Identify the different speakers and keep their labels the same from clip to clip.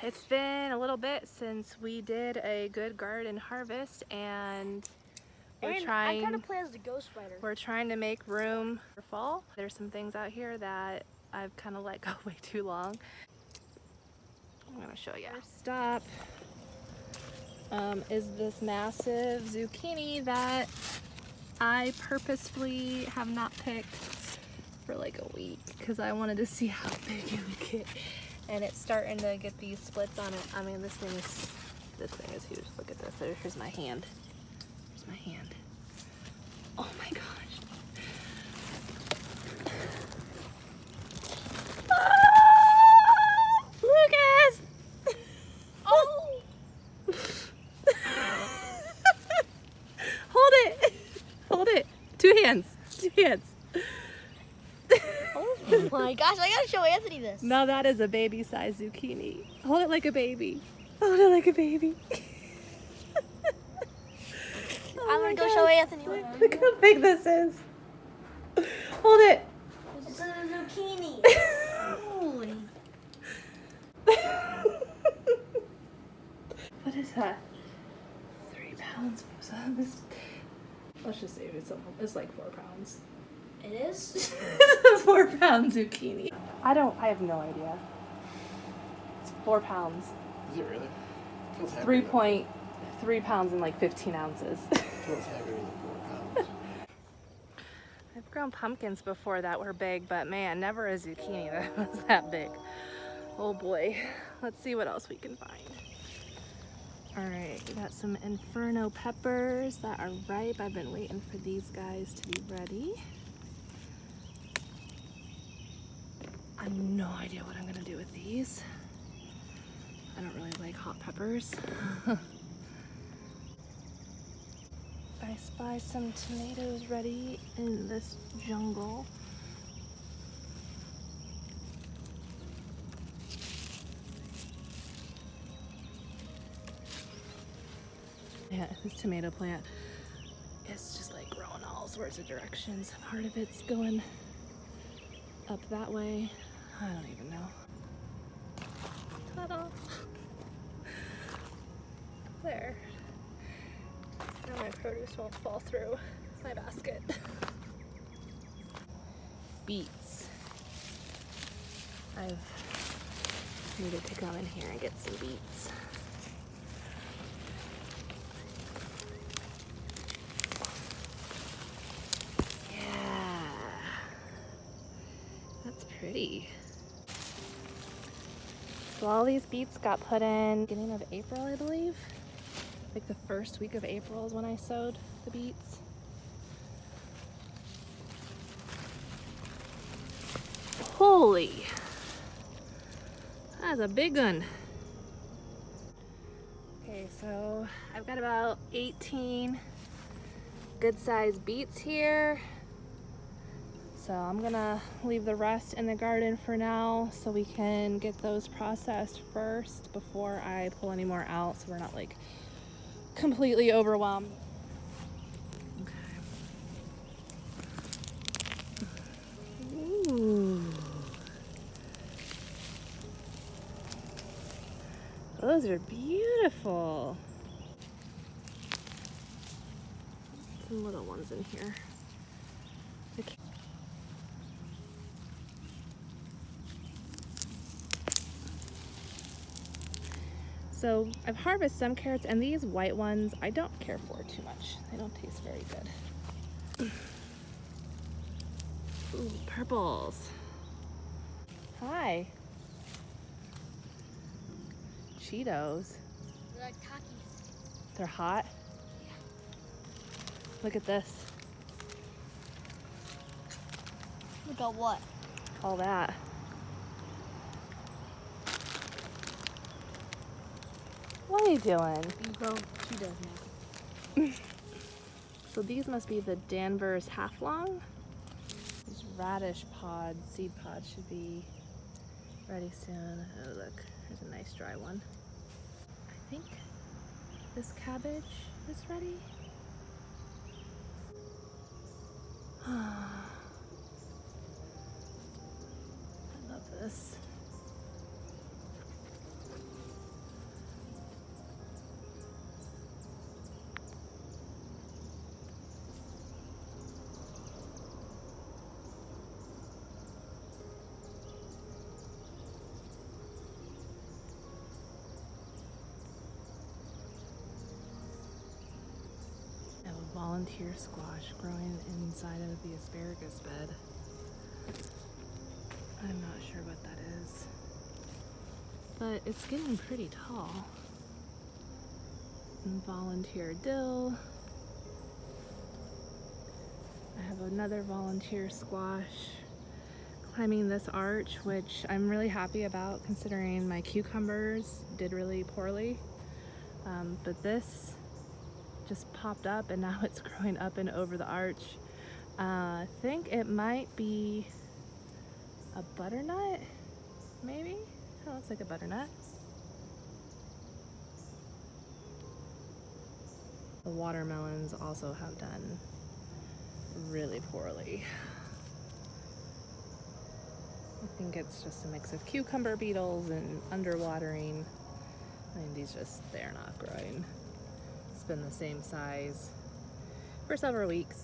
Speaker 1: It's been a little bit since we did a good garden harvest, and
Speaker 2: I got a plan as the ghost spider.
Speaker 1: We're trying to make room for fall. There's some things out here that I've kind of let go way too long. I'm gonna show you. First stop is this massive zucchini that I purposefully have not picked for like a week because I wanted to see how big it would get. And it's starting to get these splits on it. I mean, this thing is huge. Look at this. Here's my hand. Here's my hand. Oh my gosh. Ah! Lucas!
Speaker 2: Oh!
Speaker 1: Hold it. Hold it. Two hands. Two hands.
Speaker 2: Oh my gosh, I gotta show Anthony this.
Speaker 1: Now that is a baby-sized zucchini. Hold it like a baby. Hold it like a baby.
Speaker 2: I'm gonna go show Anthony.
Speaker 1: Look how big this is. Hold it.
Speaker 2: It's a zucchini. Holy.
Speaker 1: What is that? 3 pounds. Let's just say it's like 4 pounds.
Speaker 2: It is?
Speaker 1: It's a 4 pound zucchini. I have no idea. It's 4 pounds.
Speaker 3: Is it really? Feels heavier.
Speaker 1: 3.3 pounds and like 15 ounces.
Speaker 3: Feels heavier than 4 pounds.
Speaker 1: I've grown pumpkins before that were big, but man, never a zucchini that was that big. Oh boy. Let's see what else we can find. All right, we got some Inferno peppers that are ripe. I've been waiting for these guys to be ready. I have no idea what I'm gonna do with these. I don't really like hot peppers. I spy some tomatoes ready in this jungle. Yeah, this tomato plant is just like growing all sorts of directions. Part of it's going up that way. I don't even know. Ta-da! There. Now my produce won't fall through my basket. Beets. I've needed to come in here and get some beets. Yeah. That's pretty. So all these beets got put in beginning of April, I believe. Like the first week of April is when I sowed the beets. Holy, that's a big one. Okay, so I've got about 18 good sized beets here. So I'm gonna leave the rest in the garden for now so we can get those processed first before I pull any more out so we're not like completely overwhelmed. Okay. Ooh. Those are beautiful. Some little ones in here. Okay. So I've harvested some carrots, and these white ones I don't care for too much. They don't taste very good. Ooh, purples. Hi. Cheetos.
Speaker 2: They're like Takis.
Speaker 1: They're hot.
Speaker 2: Yeah.
Speaker 1: Look at this.
Speaker 2: Look at what?
Speaker 1: All that. What are you doing?
Speaker 2: You grow Cheetos now.
Speaker 1: So these must be the Danvers half long. These radish pods, seed pods should be ready soon. Oh look, there's a nice dry one. I think this cabbage is ready. I love this. volunteer squash growing inside of the asparagus bed. I'm not sure what that is, but it's getting pretty tall. And volunteer dill. I have another volunteer squash climbing this arch, which I'm really happy about considering my cucumbers did really poorly. But this just popped up and now it's growing up and over the arch. I think it might be a butternut, maybe? That looks like a butternut. The watermelons also have done really poorly. I think it's just a mix of cucumber beetles and underwatering. I mean, they're not growing. It's been the same size for several weeks.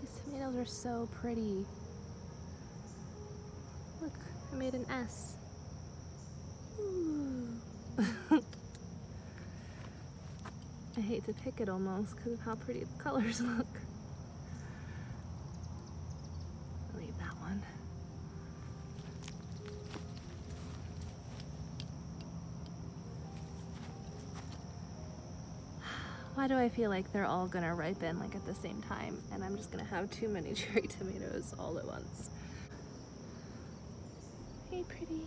Speaker 1: These tomatoes are so pretty. Look, I made an S. Ooh. I hate to pick it almost because of how pretty the colors look. Leave that one. Why do I feel like they're all gonna ripen like at the same time and I'm just gonna have too many cherry tomatoes all at once? Hey pretties.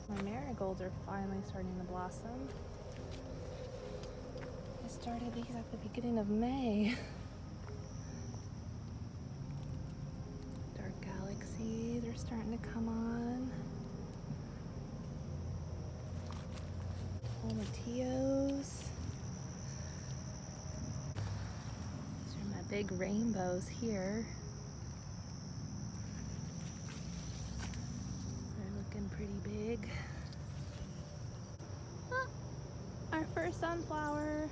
Speaker 1: My marigolds are finally starting to blossom. I started these at the beginning of May. Dark galaxies are starting to come on. Tomatillos. These are my big rainbows here. They're looking pretty big. Ah, our first sunflower.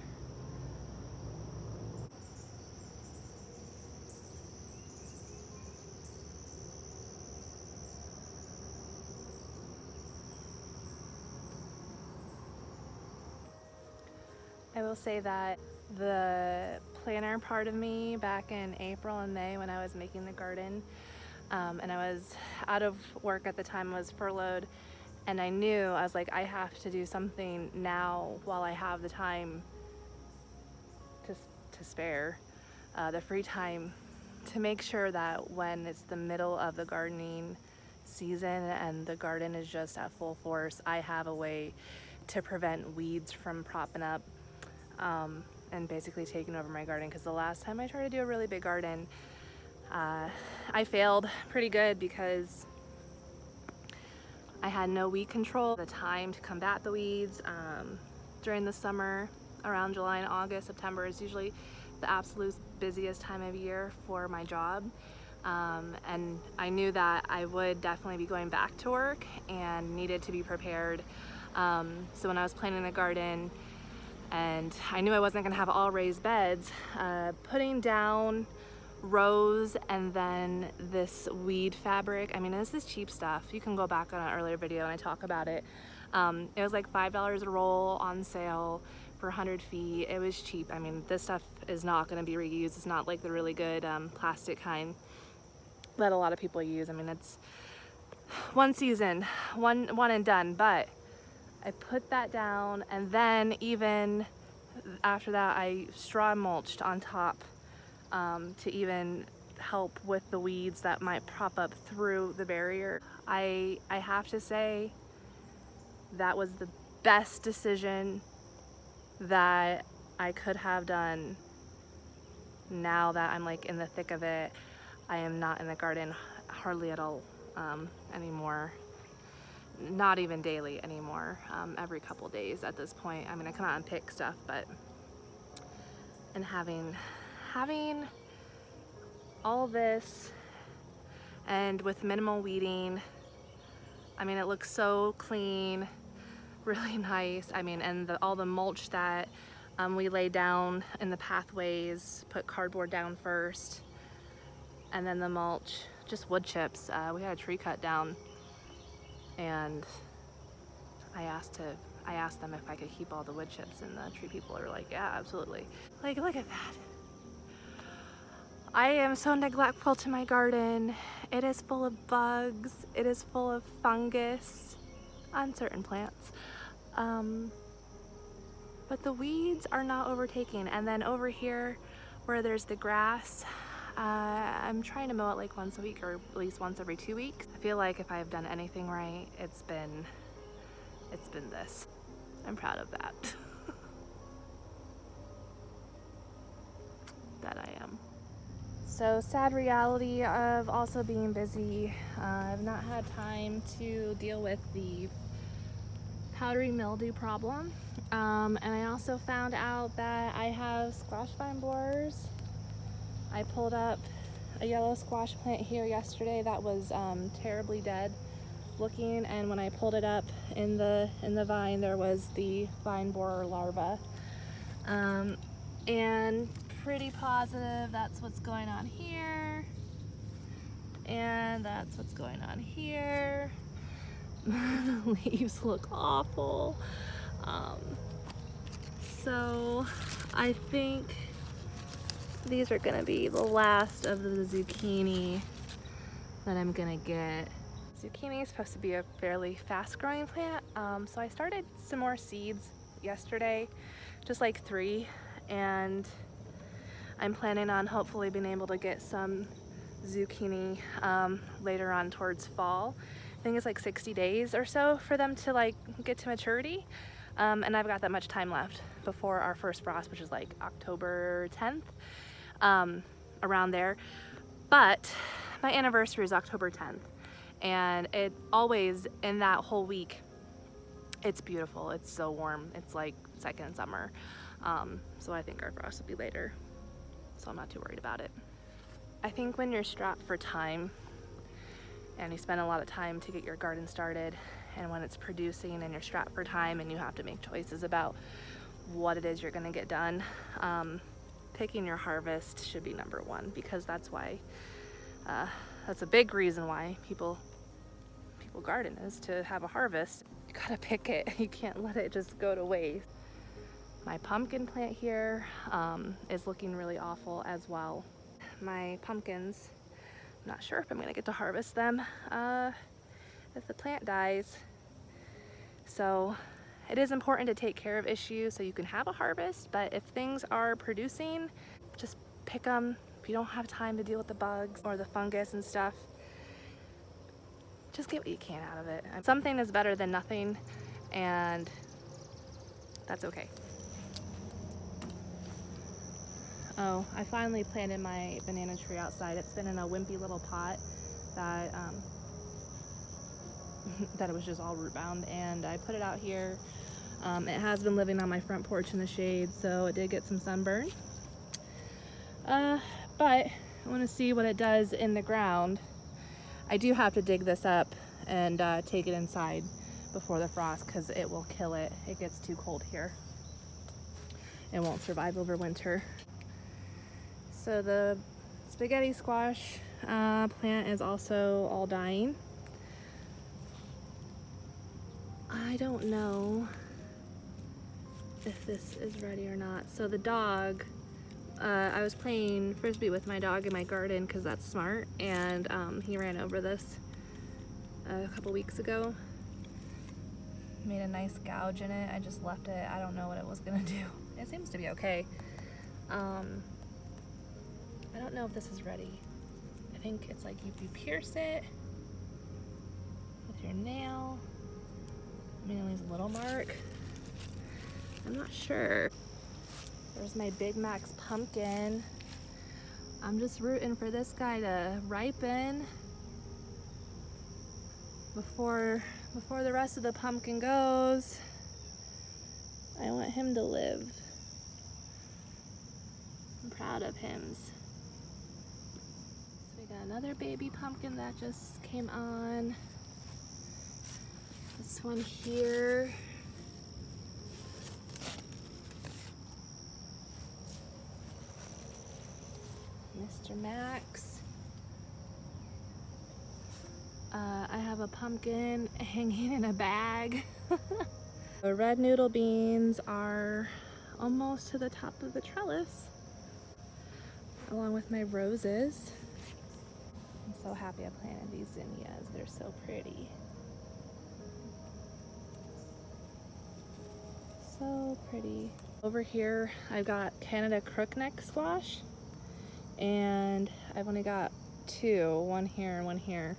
Speaker 1: I will say that the planner part of me back in April and May when I was making the garden, and I was out of work at the time, I was furloughed, and I was like, I have to do something now while I have the time to spare, the free time, to make sure that when it's the middle of the gardening season and the garden is just at full force, I have a way to prevent weeds from propping up and basically taking over my garden. Because the last time I tried to do a really big garden, I failed pretty good because I had no weed control. The time to combat the weeds during the summer, around July and August, September is usually the absolute busiest time of year for my job. And I knew that I would definitely be going back to work and needed to be prepared. So when I was planting the garden, and I knew I wasn't gonna have all raised beds, putting down rows and then this weed fabric. I mean, this is cheap stuff. You can go back on an earlier video and I talk about it. It was like $5 a roll on sale for 100 feet. It was cheap. I mean, this stuff is not gonna be reused. It's not like the really good plastic kind that a lot of people use. I mean, it's one season, one and done, but I put that down, and then even after that I straw mulched on top to even help with the weeds that might prop up through the barrier. I have to say that was the best decision that I could have done. Now that I'm like in the thick of it, I am not in the garden hardly at all anymore. Not even daily anymore, every couple days at this point. I mean, I come out and pick stuff, and having all this and with minimal weeding, I mean, it looks so clean, really nice. I mean, and all the mulch that We lay down in the pathways, put cardboard down first, and then the mulch, just wood chips. We had a tree cut down, and I asked them if I could keep all the wood chips, and the tree people are like, yeah, absolutely. Like, look at that. I am so neglectful to my garden. It is full of bugs. It is full of fungus on certain plants. But the weeds are not overtaking. And then over here where there's the grass, I'm trying to mow it like once a week or at least once every 2 weeks. I feel like if I've done anything right, it's been this. I'm proud of that. That I am. So sad reality of also being busy. I've not had time to deal with the powdery mildew problem. And I also found out that I have squash vine borers. I pulled up a yellow squash plant here yesterday that was terribly dead looking, and when I pulled it up in the vine, there was the vine borer larva. And pretty positive that's what's going on here, and that's what's going on here. The leaves look awful. So I think these are gonna be the last of the zucchini that I'm gonna get. Zucchini is supposed to be a fairly fast growing plant, so I started some more seeds yesterday, just like 3, and I'm planning on hopefully being able to get some zucchini later on towards fall. I think it's like 60 days or so for them to like get to maturity, and I've got that much time left before our first frost, which is like October 10th, around there. But my anniversary is October 10th, and it always, in that whole week, it's beautiful. It's so warm. It's like second summer. So I think our frost will be later, so I'm not too worried about it. I think when you're strapped for time and you spend a lot of time to get your garden started, and when it's producing and you're strapped for time and you have to make choices about what it is you're gonna get done, picking your harvest should be number 1, because that's why, that's a big reason why people garden, is to have a harvest. You gotta pick it. You can't let it just go to waste. My pumpkin plant here is looking really awful as well. My pumpkins, I'm not sure if I'm gonna get to harvest them if the plant dies. So it is important to take care of issues so you can have a harvest, but if things are producing, just pick them. If you don't have time to deal with the bugs or the fungus and stuff, just get what you can out of it. Something is better than nothing, and that's okay. Oh, I finally planted my banana tree outside. It's been in a wimpy little pot that that it was just all root bound, and I put it out here. It has been living on my front porch in the shade, so it did get some sunburn. But I want to see what it does in the ground. I do have to dig this up and take it inside before the frost, because it will kill it. It gets too cold here. It won't survive over winter. So the spaghetti squash plant is also all dying. I don't know if this is ready or not. So the dog, I was playing frisbee with my dog in my garden, because that's smart, and he ran over this a couple weeks ago. Made a nice gouge in it. I just left it. I don't know what it was gonna do. It seems to be okay. I don't know if this is ready. I think it's like if you pierce it with your nail, I mean, it leaves a little mark. I'm not sure. There's my Big Mac's pumpkin. I'm just rooting for this guy to ripen before the rest of the pumpkin goes. I want him to live. I'm proud of him. So we got another baby pumpkin that just came on. This one here. Mr. Max. I have a pumpkin hanging in a bag. The red noodle beans are almost to the top of the trellis, along with my roses. I'm so happy I planted these zinnias. They're so pretty. So pretty. Over here, I've got Canada crookneck squash, and I've only got two, one here and one here.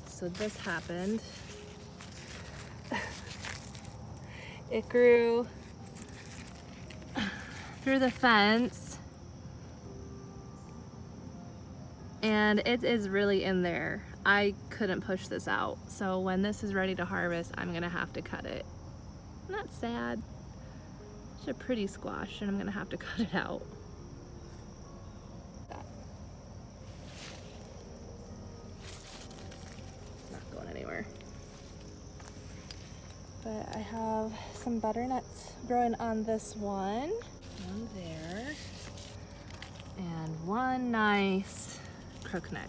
Speaker 1: So this happened. It grew through the fence, and it is really in there. I couldn't push this out, so when this is ready to harvest, I'm gonna have to cut it. Not sad. It's a pretty squash, and I'm gonna have to cut it out. Not going anywhere. But I have some butternuts growing on this one. One there. And one nice crookneck.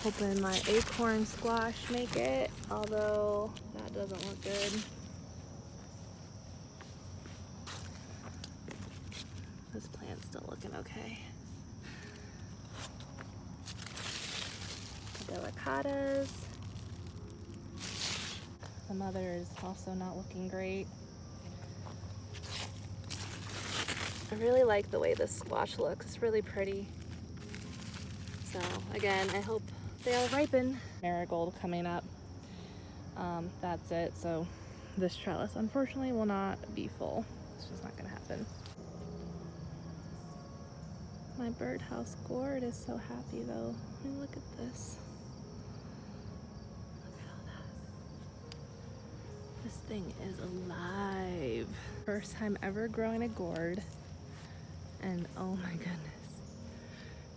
Speaker 1: Hoping my acorn squash make it, although that doesn't look good. This plant's still looking okay. Delicatas. The mother is also not looking great. I really like the way this squash looks. It's really pretty. So again, I hope they all ripen. Marigold coming up. That's it. So this trellis unfortunately will not be full. It's just not gonna happen. My birdhouse gourd is so happy though. I mean, look at this. Look at all that. This thing is alive. First time ever growing a gourd. And oh my goodness.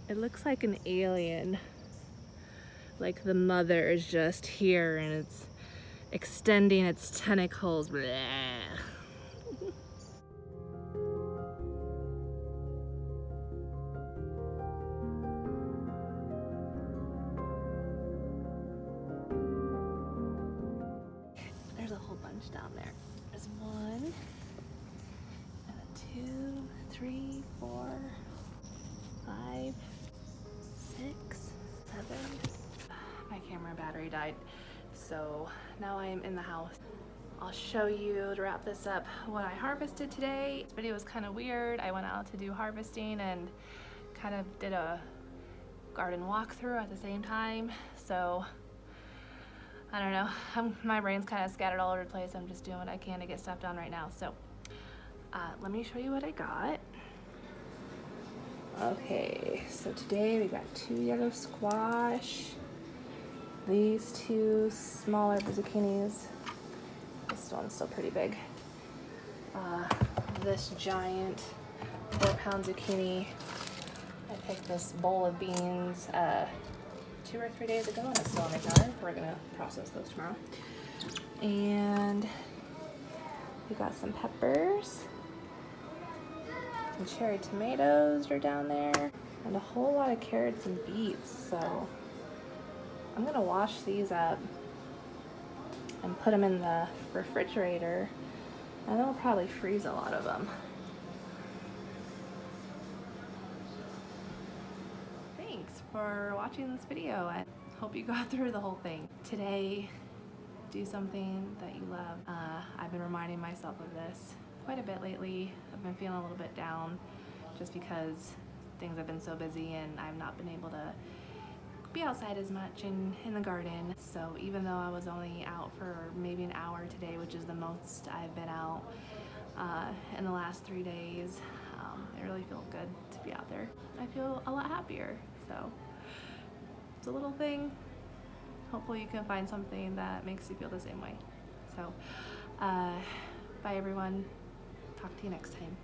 Speaker 1: It looks like an alien. Like the mother is just here and it's extending its tentacles. Blah. There's a whole bunch down there. There's one, and then 2, 3, 4, 5, 6, 7. My camera battery died, so now I am in the house. I'll show you, to wrap this up, what I harvested today. This video was kind of weird. I went out to do harvesting and kind of did a garden walkthrough at the same time, so I don't know. My brain's kind of scattered all over the place. I'm just doing what I can to get stuff done right now. So let me show you what I got. Okay, so today we got 2 yellow squash, these 2 smaller zucchinis. This one's still pretty big. This giant 4-pound zucchini. I picked this bowl of beans 2 or 3 days ago, and it's still on the counter. We're gonna process those tomorrow. And we got some peppers. Some cherry tomatoes are down there, and a whole lot of carrots and beets. So I'm gonna wash these up and put them in the refrigerator, and then we'll probably freeze a lot of them. Thanks for watching this video. I hope you got through the whole thing. Today, do something that you love. I've been reminding myself of this quite a bit lately. I've been feeling a little bit down just because things have been so busy and I've not been able to be outside as much in the garden. So even though I was only out for maybe an hour today, which is the most I've been out in the last 3 days, it really feels good to be out there. I feel a lot happier. So it's a little thing. Hopefully you can find something that makes you feel the same way. So bye everyone. Talk to you next time.